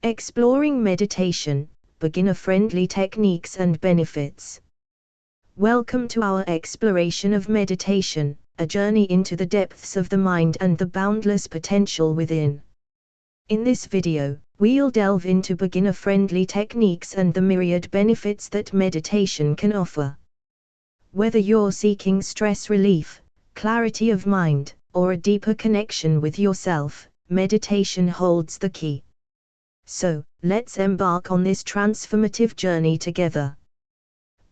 Exploring meditation, beginner-friendly techniques and benefits. Welcome to our exploration of meditation, a journey into the depths of the mind and the boundless potential within. In this video, we'll delve into beginner-friendly techniques and the myriad benefits that meditation can offer. Whether you're seeking stress relief, clarity of mind, or a deeper connection with yourself, meditation holds the key. So, let's embark on this transformative journey together.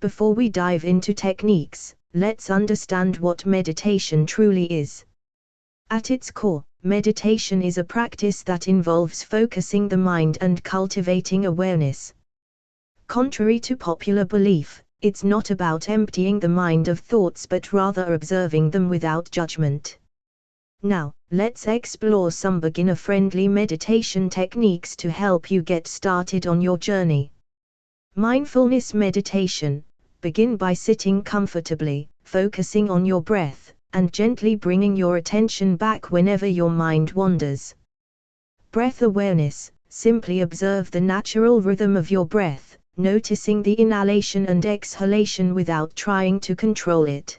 Before we dive into techniques, let's understand what meditation truly is. At its core, meditation is a practice that involves focusing the mind and cultivating awareness. Contrary to popular belief, it's not about emptying the mind of thoughts but rather observing them without judgment. Now, let's explore some beginner-friendly meditation techniques to help you get started on your journey. Mindfulness meditation. Begin by sitting comfortably, focusing on your breath, and gently bringing your attention back whenever your mind wanders. Breath awareness. Simply observe the natural rhythm of your breath, noticing the inhalation and exhalation without trying to control it.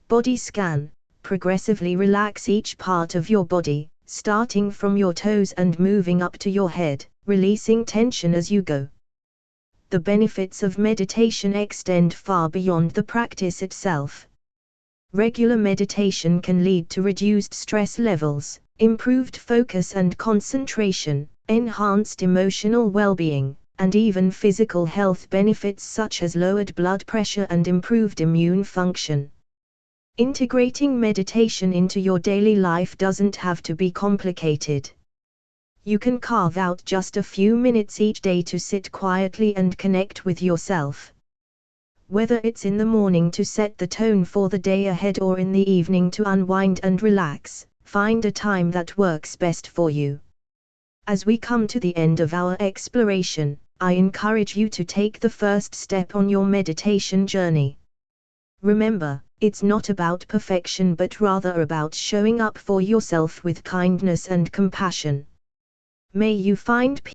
Body scan. Progressively relax each part of your body, starting from your toes and moving up to your head, releasing tension as you go. The benefits of meditation extend far beyond the practice itself. Regular meditation can lead to reduced stress levels, improved focus and concentration, enhanced emotional well-being, and even physical health benefits such as lowered blood pressure and improved immune function. Integrating meditation into your daily life doesn't have to be complicated. You can carve out just a few minutes each day to sit quietly and connect with yourself. Whether it's in the morning to set the tone for the day ahead or in the evening to unwind and relax, find a time that works best for you. As we come to the end of our exploration, I encourage you to take the first step on your meditation journey. Remember, it's not about perfection but rather about showing up for yourself with kindness and compassion. May you find